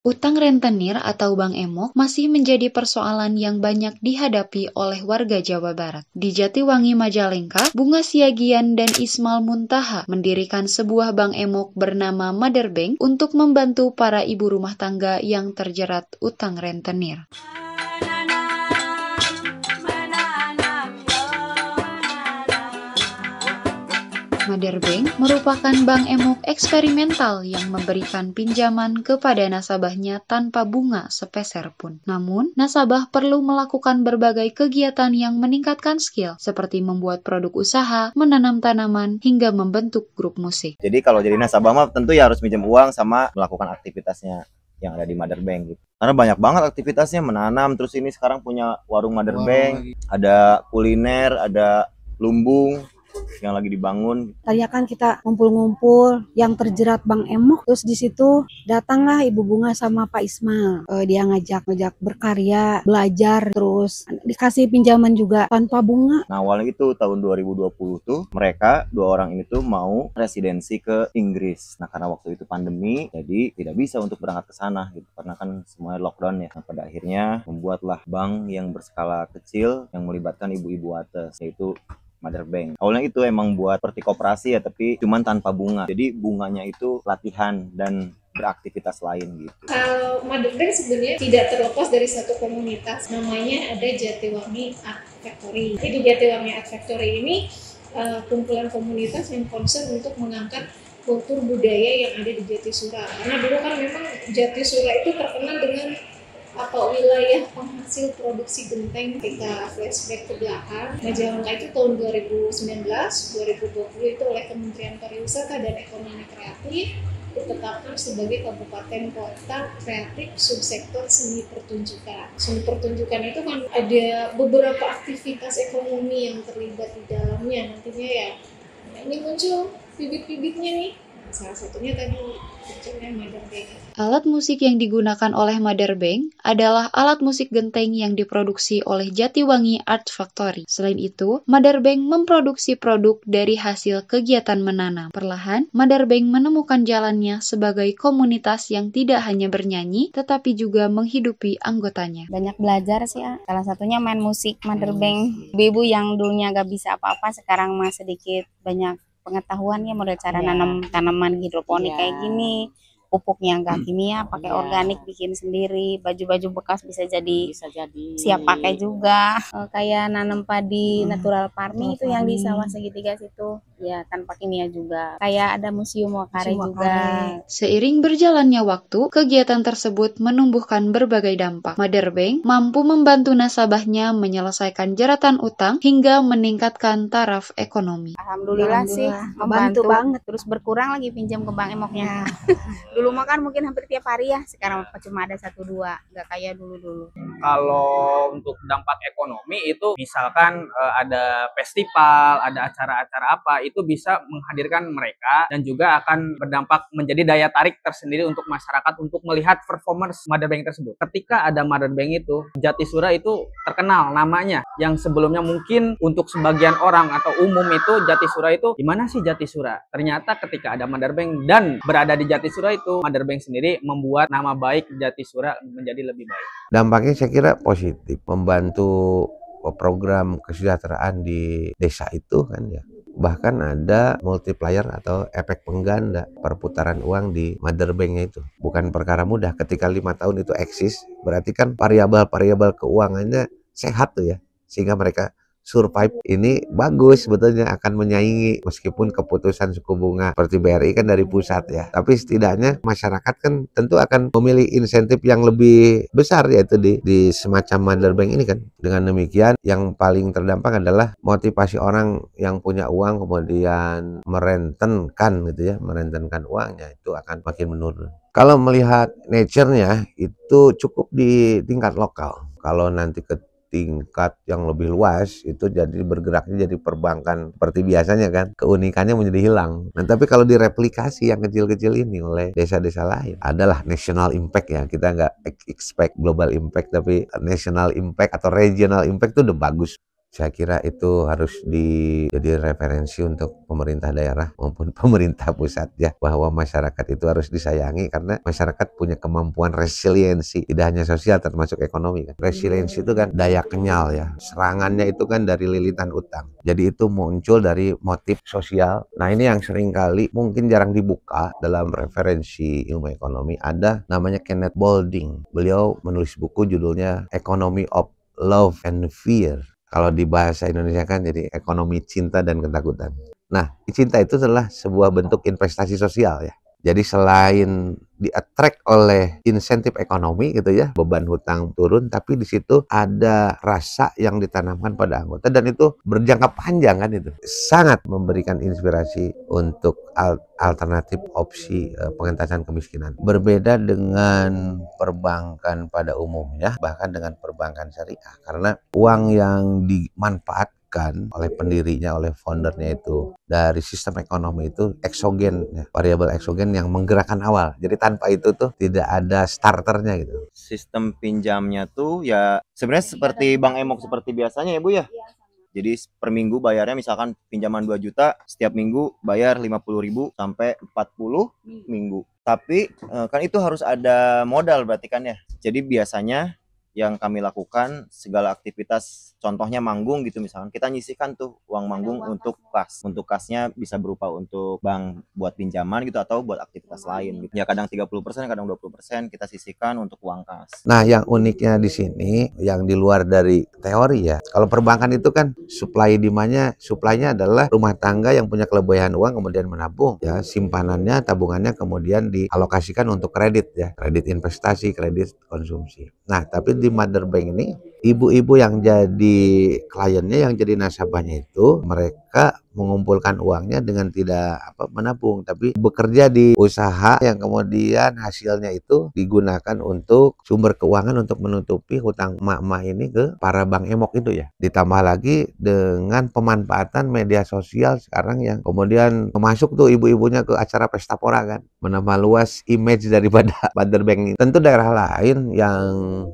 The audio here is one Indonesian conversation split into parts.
Utang rentenir atau bank emok masih menjadi persoalan yang banyak dihadapi oleh warga Jawa Barat. Di Jatiwangi, Majalengka, Bunga Siagian dan Ismal Muntaha mendirikan sebuah bank emok bernama Mother Bank untuk membantu para ibu rumah tangga yang terjerat utang rentenir. Mother Bank merupakan bank emok eksperimental yang memberikan pinjaman kepada nasabahnya tanpa bunga sepeser pun. Namun, nasabah perlu melakukan berbagai kegiatan yang meningkatkan skill, seperti membuat produk usaha, menanam tanaman, hingga membentuk grup musik. Jadi kalau jadi nasabah mah tentu ya harus minjem uang sama melakukan aktivitasnya yang ada di Mother Bank gitu. Karena banyak banget aktivitasnya, menanam, terus ini sekarang punya warung Mother Bank, ada kuliner, ada lumbung yang lagi dibangun. Tadinya kan kita ngumpul-ngumpul yang terjerat bank emok, terus di situ datanglah Ibu Bunga sama Pak Ismal. Dia ngajak berkarya, belajar, terus dikasih pinjaman juga tanpa bunga. Nah awalnya itu tahun 2020 tuh mereka dua orang ini tuh mau residensi ke Inggris. Nah karena waktu itu pandemi, jadi tidak bisa untuk berangkat ke sana gitu karena kan semuanya lockdown ya. Nah pada akhirnya membuatlah bank yang berskala kecil yang melibatkan ibu-ibu atas, yaitu Mother Bank. Awalnya itu emang buat seperti koperasi ya, tapi cuman tanpa bunga. Jadi bunganya itu latihan dan beraktivitas lain gitu. Kalau Mother Bank sebenarnya tidak terlepas dari satu komunitas. Namanya ada Jatiwangi Art Factory. Jadi di Jatiwangi Art Factory ini kumpulan komunitas yang concern untuk mengangkat kultur budaya yang ada di Jatisura. Karena dulu kan memang Jatisura itu terkenal dengan wilayah penghasil produksi genteng. Kita flashback ke belakang, Majalengka itu tahun 2019-2020 itu oleh Kementerian Pariwisata dan Ekonomi Kreatif ditetapkan sebagai kabupaten kota kreatif subsektor seni pertunjukan. Seni pertunjukan itu kan ada beberapa aktivitas ekonomi yang terlibat di dalamnya nantinya ya. Nah, ini muncul bibit-bibitnya nih. Salah satunya tadi munculnya Mother Bank. Alat musik yang digunakan oleh Mother Bank adalah alat musik genteng yang diproduksi oleh Jatiwangi Art Factory. Selain itu, Mother Bank memproduksi produk dari hasil kegiatan menanam. Perlahan, Mother Bank menemukan jalannya sebagai komunitas yang tidak hanya bernyanyi, tetapi juga menghidupi anggotanya. Banyak belajar sih ya. Salah satunya main musik Mother Bank. Ibu-ibu yang dulunya gak bisa apa-apa, sekarang mah sedikit banyak pengetahuan ya model cara nanam tanaman hidroponik kayak gini, pupuknya nggak kimia, pakai organik, bikin sendiri, baju-baju bekas bisa jadi siap pakai juga. Kayak nanam padi natural farming itu yang di sawah segitiga situ ya, tanpa kimia juga. Kayak ada museum wakare juga. Seiring berjalannya waktu, kegiatan tersebut menumbuhkan berbagai dampak. Mother Bank mampu membantu nasabahnya menyelesaikan jeratan utang hingga meningkatkan taraf ekonomi. Alhamdulillah sih, membantu banget. Terus berkurang lagi pinjam ke bank emoknya. Dulu mah kan mungkin hampir tiap hari ya, sekarang cuma ada 1-2, nggak kayak dulu-dulu. Kalau untuk dampak ekonomi itu misalkan ada festival, ada acara-acara apa, itu bisa menghadirkan mereka dan juga akan berdampak menjadi daya tarik tersendiri untuk masyarakat untuk melihat performance Mother Bank tersebut. Ketika ada Mother Bank itu, Jatisura itu terkenal namanya, yang sebelumnya mungkin untuk sebagian orang atau umum itu Jatisura itu gimana sih Jatisura? Ternyata ketika ada Mother Bank dan berada di Jatisura itu, Mother Bank sendiri membuat nama baik Jatisura menjadi lebih baik. Dampaknya saya kira positif, membantu program kesejahteraan di desa itu kan ya. Bahkan ada multiplier atau efek pengganda perputaran uang di Mother Bank-nya itu. Bukan perkara mudah ketika 5 tahun itu eksis, berarti kan variabel keuangannya sehat tuh ya, sehingga mereka survive. Ini bagus sebetulnya, akan menyaingi meskipun keputusan suku bunga seperti BRI kan dari pusat ya, tapi setidaknya masyarakat kan tentu akan memilih insentif yang lebih besar, yaitu di semacam Mother Bank ini kan. Dengan demikian yang paling terdampak adalah motivasi orang yang punya uang kemudian merentenkan gitu ya, merentenkan uangnya, itu akan makin menurun. Kalau melihat nature-nya itu cukup di tingkat lokal. Kalau nanti ke tingkat yang lebih luas itu jadi bergeraknya jadi perbankan seperti biasanya kan, keunikannya menjadi hilang. Nah tapi kalau direplikasi yang kecil-kecil ini oleh desa-desa lain adalah national impact ya, kita nggak expect global impact, tapi national impact atau regional impact itu udah bagus. Saya kira itu harus jadi referensi untuk pemerintah daerah maupun pemerintah pusat ya, bahwa masyarakat itu harus disayangi karena masyarakat punya kemampuan resiliensi, tidak hanya sosial termasuk ekonomi kan. Resiliensi itu kan daya kenyal ya, serangannya itu kan dari lilitan utang. Jadi itu muncul dari motif sosial. Nah ini yang seringkali mungkin jarang dibuka dalam referensi ilmu ekonomi. Ada namanya Kenneth Boulding. Beliau menulis buku judulnya Economy of Love and Fear. Kalau di bahasa Indonesia kan jadi ekonomi cinta dan ketakutan. Nah, cinta itu adalah sebuah bentuk investasi sosial ya. Jadi selain di-attract oleh insentif ekonomi gitu ya, beban hutang turun, tapi di situ ada rasa yang ditanamkan pada anggota dan itu berjangka panjang kan itu. Sangat memberikan inspirasi untuk alternatif opsi pengentasan kemiskinan. Berbeda dengan perbankan pada umumnya, bahkan dengan perbankan syariah. Karena uang yang dimanfaatkan oleh pendirinya, oleh foundernya itu dari sistem ekonomi itu eksogen, ya, variabel eksogen yang menggerakkan awal. Jadi tanpa itu tuh tidak ada starternya gitu. Sistem pinjamnya tuh ya sebenarnya seperti Bang Emok seperti biasanya ya Bu ya. Jadi per minggu bayarnya misalkan pinjaman 2 juta, setiap minggu bayar 50.000 sampai 40 minggu. Tapi kan itu harus ada modal berarti kan ya. Jadi biasanya yang kami lakukan segala aktivitas, contohnya manggung gitu misalkan, kita nyisihkan tuh uang manggung untuk kas. Untuk kasnya bisa berupa untuk bank buat pinjaman gitu atau buat aktivitas lain gitu. Ya kadang 30%, kadang 20% kita sisihkan untuk uang kas. Nah, yang uniknya di sini yang di luar dari teori ya. Kalau perbankan itu kan supply-nya adalah rumah tangga yang punya kelebihan uang kemudian menabung ya, simpanannya, tabungannya kemudian dialokasikan untuk kredit ya, kredit investasi, kredit konsumsi. Nah, tapi di Mother Bank ini ibu-ibu yang jadi kliennya, yang jadi nasabahnya itu mereka mengumpulkan uangnya dengan tidak menabung, tapi bekerja di usaha yang kemudian hasilnya itu digunakan untuk sumber keuangan untuk menutupi hutang emak-emak ini ke para bank emok itu ya. Ditambah lagi dengan pemanfaatan media sosial sekarang yang kemudian masuk tuh ibu-ibunya ke acara pesta pora kan, menambah luas image daripada Mother Bank ini. Tentu daerah lain yang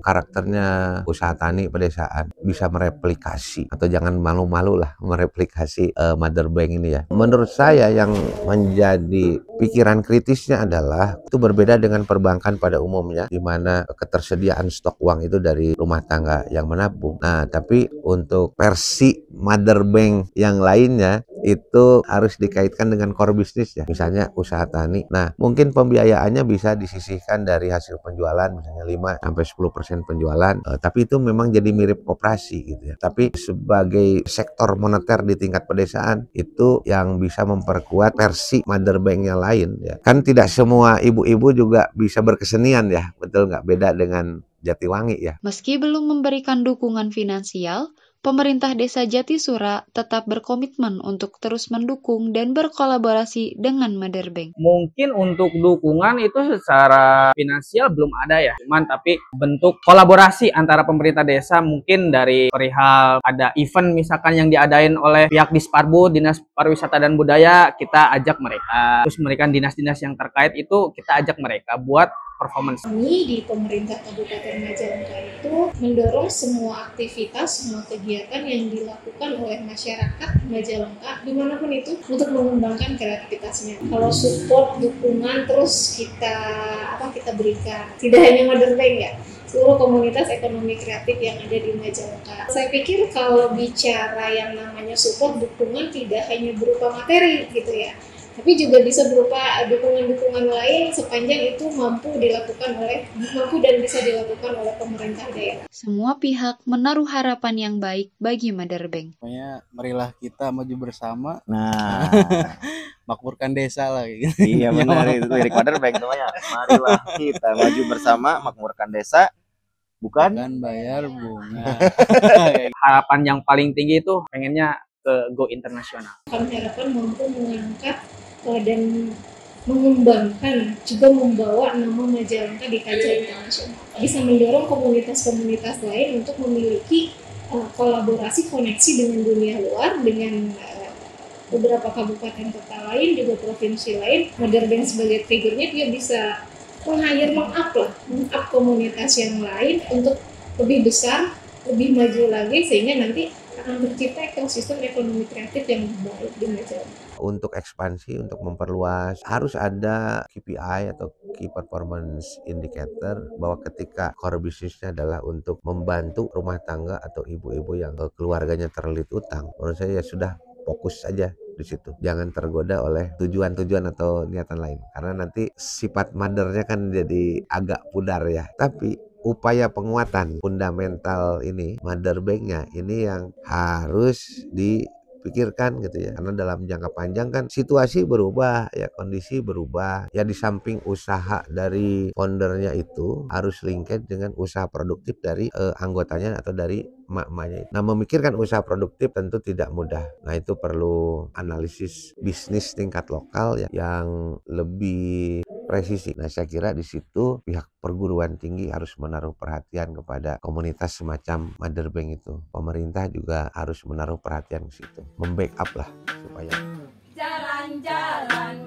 karakternya usaha tani pedesaan bisa mereplikasi atau jangan malu-malu lah mereplikasi Mother Bank ini ya. Menurut saya yang menjadi pikiran kritisnya adalah itu berbeda dengan perbankan pada umumnya di mana ketersediaan stok uang itu dari rumah tangga yang menabung. Nah, tapi untuk versi Mother Bank yang lainnya itu harus dikaitkan dengan core bisnis ya. Misalnya usaha tani. Nah, mungkin pembiayaannya bisa disisihkan dari hasil penjualan misalnya 5-10% penjualan. Tapi itu memang jadi mirip koperasi gitu ya. Tapi sebagai sektor moneter di tingkat pedesaan itu yang bisa memperkuat versi Mother Bank yang lain ya. Kan tidak semua ibu-ibu juga bisa berkesenian ya. Betul nggak? Beda dengan Jatiwangi ya. Meski belum memberikan dukungan finansial, pemerintah Desa Jatisura tetap berkomitmen untuk terus mendukung dan berkolaborasi dengan Mother Bank. Mungkin untuk dukungan itu secara finansial belum ada ya, cuman tapi bentuk kolaborasi antara pemerintah desa mungkin dari perihal ada event misalkan yang diadain oleh pihak Disparbu, Dinas Pariwisata dan Budaya, kita ajak mereka. Terus mereka dinas-dinas yang terkait itu kita ajak mereka buat performance. Kami di pemerintah Kabupaten Majalengka itu mendorong semua aktivitas, semua kegiatan yang dilakukan oleh masyarakat Majalengka dimanapun itu untuk mengembangkan kreativitasnya. Kalau support, dukungan terus kita berikan. Tidak hanya Mother Bank ya, seluruh komunitas ekonomi kreatif yang ada di Majalengka. Saya pikir kalau bicara yang namanya support, dukungan tidak hanya berupa materi gitu ya, tapi juga bisa berupa dukungan-dukungan lain sepanjang itu mampu dan bisa dilakukan oleh pemerintah daerah. Semua pihak menaruh harapan yang baik bagi Mother Bank. Pokoknya marilah kita maju bersama. Nah, makmurkan desa lah gitu. Iya benar itu lirik Mother Bank namanya. Marilah kita maju bersama makmurkan desa, bukan bayar bunga. Harapan yang paling tinggi itu pengennya ke go internasional. Kami harapan mampu mengangkat dan mengembangkan, juga membawa nama Majalengka di kancah internasional. Bisa mendorong komunitas-komunitas lain untuk memiliki kolaborasi, koneksi dengan dunia luar, dengan beberapa kabupaten kota lain, juga provinsi lain. Mother Bank sebagai triggernya, dia bisa meng-up komunitas yang lain untuk lebih besar, lebih maju lagi, sehingga nanti akan tercipta ekosistem ekonomi kreatif yang baik di Majalengka. Untuk ekspansi, untuk memperluas, harus ada KPI atau Key Performance Indicator, bahwa ketika core bisnisnya adalah untuk membantu rumah tangga atau ibu-ibu yang keluarganya terlilit utang, menurut saya ya sudah, fokus saja di situ. Jangan tergoda oleh tujuan-tujuan atau niatan lain, karena nanti sifat mothernya kan jadi agak pudar ya. Tapi upaya penguatan fundamental ini, mother banknya ini yang harus dipikirkan gitu ya, karena dalam jangka panjang kan situasi berubah ya, kondisi berubah ya. Di samping usaha dari foundernya itu harus linked dengan usaha produktif dari anggotanya atau dari emak-emaknya. Nah, memikirkan usaha produktif tentu tidak mudah. Nah, itu perlu analisis bisnis tingkat lokal ya, yang lebih presisi. Nah, saya kira di situ pihak perguruan tinggi harus menaruh perhatian kepada komunitas semacam mother bank itu. Pemerintah juga harus menaruh perhatian ke situ, membackup lah supaya jalan-jalan